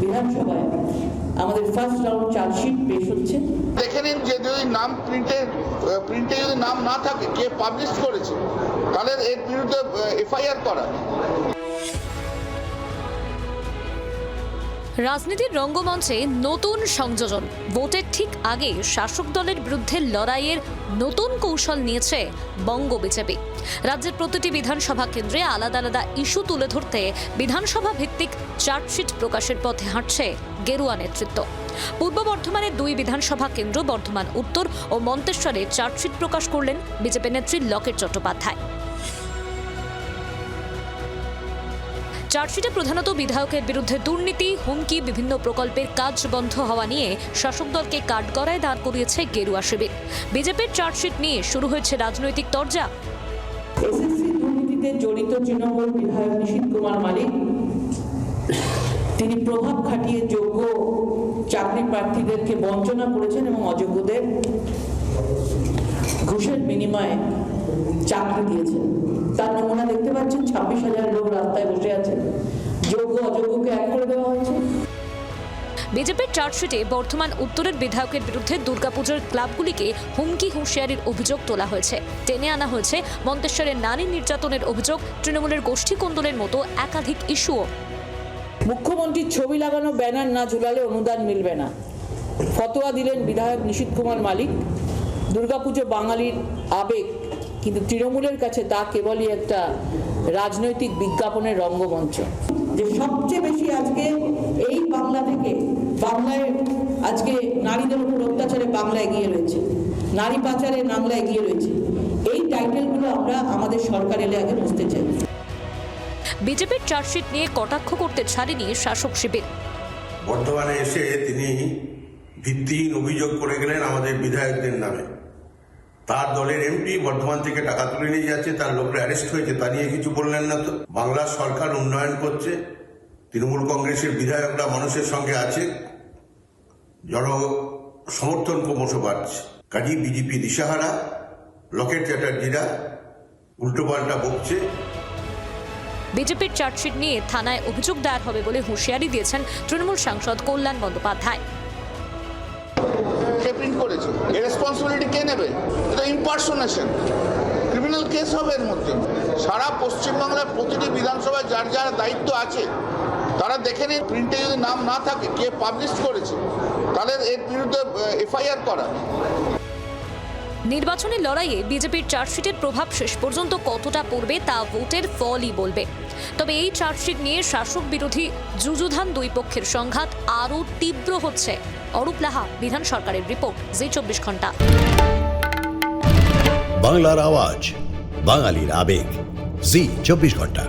বিধানসভায় আমাদের first round chargesheet পেশ হচ্ছে। দেখে নিন যে যদি নাম প্রিন্টে যদি নাম না থাকে, কে পাবলিশ করেছে, তাহলে এর বিরুদ্ধে এফআইআর করা। রাজনীতির রঙ্গমঞ্চে নতুন সংযোজন। ভোটের ঠিক আগে শাসক দলের বিরুদ্ধে লড়াইয়ের নতুন কৌশল নিয়েছে বঙ্গ বিজেপি। রাজ্যের প্রতিটি বিধানসভা কেন্দ্রে আলাদা আলাদা ইস্যু তুলে ধরতে বিধানসভা ভিত্তিক চার্জশিট প্রকাশের পথে হাঁটছে গেরুয়া নেতৃত্ব। পূর্ব বর্ধমানের 2 বিধানসভা কেন্দ্র বর্ধমান উত্তর ও মন্তেশ্বরে চার্জশিট প্রকাশ করলেন বিজেপি নেত্রী লকেট চট্টোপাধ্যায়। চার্জশিটে প্রধানত বিধায়কের বিরুদ্ধে দুর্নীতি, হুমকি, বিভিন্ন প্রকল্পের কাজ বন্ধ হওয়া নিয়ে শাসক দলকে কাঠগড়ায় দাঁড় করিয়েছে গেরুয়া শিবির। বিজেপির চার্জশিট নিয়ে শুরু হয়েছে রাজনৈতিক তরজা। এসএসসি দুর্নীতিতে জড়িত তৃণমূল বিধায়ক নিশীথ কুমার মালিক তিনি প্রভাব খাটিয়ে যোগ্য চাকরি প্রার্থীদেরকে বঞ্চনা করেছেন এবং অযোগ্যদের ঘুষের বিনিময়ে চাকরি দিয়েছেন। তার নমুনা দেখতে পাচ্ছেন, 26,000 লোক রাস্তায় বসে আছে, যোগ্য অযোগ্যকে এক করে দেওয়া হয়েছে। বিজেপির চার্জশিটে বর্ধমান উত্তরের বিধায়কের বিরুদ্ধে দুর্গাপুজোর ক্লাবগুলিকে হুমকি হুঁশিয়ারির অভিযোগ তোলা হয়েছে। টেনে আনা হয়েছে মন্তেশ্বরের নারী নির্যাতনের অভিযোগ, তৃণমূলের গোষ্ঠী কোন্দলের মতো একাধিক ইস্যুও। মুখ্যমন্ত্রীর ছবি লাগানো ব্যানার না ঝুলালে অনুদান মিলবে না, ফতোয়া দিলেন বিধায়ক নিশীথ কুমার মালিক। দুর্গাপুজো বাঙালির আবেগ, কিন্তু তৃণমূলের কাছে তা কেবলই একটা রাজনৈতিক বিজ্ঞাপনের রঙ্গমঞ্চ। যে সবচেয়ে বেশি আজকে এই বাংলা থেকে, বাংলায় আজকে নারীদের উপর অত্যাচারে বাংলা এগিয়ে রয়েছে, নারী পাচারে বাংলা এগিয়ে রয়েছে, এই টাইটেলগুলো আমরা আমাদের সরকার এলে আগে বুঝতে চাই। বিজেপির চার্জশিট নিয়ে কটাক্ষ করতে ছাড়েনি শাসক শিবির। বর্তমানে এসে তিনি ভিত্তিহীন অভিযোগ করে গেলেন আমাদের বিধায়কদের নামে। তার দলের এমপি বর্ধমান থেকে টাকা তুলে নিয়ে যাচ্ছে, তার লোকরা অ্যারেস্ট হয়েছে, তা নিয়ে কিছু বললেন না তো। বাংলার সরকার উন্নয়ন করছে, তৃণমূল কংগ্রেসের বিধায়করা মানুষের সঙ্গে আছে, জন সমর্থন ক্রমশ বাড়ছে। কাজী বিজেপি দিশাহারা, লকেট চ্যাটার্জিরা উল্টোপাল্টা বকছে। বিজেপির চার্জশিট নিয়ে থানায় অভিযোগ দায়ের হবে বলে হুঁশিয়ারি দিয়েছেন তৃণমূল সাংসদ কল্যাণ বন্দ্যোপাধ্যায়। কে প্রিন্ট করেছে, এর রেসপন্সিবিলিটি কে নেবে? এটা ইম্পারসোনেশন, ক্রিমিনাল কেস হবে এর মধ্যে। সারা পশ্চিমবাংলার প্রতিটি বিধানসভায় যার যার দায়িত্ব আছে, তারা দেখে নিন প্রিন্টে যদি নাম না থাকে, কে পাবলিশ করেছে, তাহলে এর বিরুদ্ধে এফআইআর করা। নির্বাচনের লড়াইয়ে বিজেপির চার্জশিটের প্রভাব শেষ পর্যন্ত কতটা পড়বে তা ভোটের ফলই বলবে। তবে এই চার্জশিট নিয়ে শাসক বিরোধী যুযুধান 2 পক্ষের সংঘাত আরও তীব্র হচ্ছে। অরূপ লাহা, বিধান সরকারের রিপোর্ট, জি 24 ঘন্টা। বাংলার আওয়াজ, বাঙালির আবেগ, জি 24 ঘন্টা।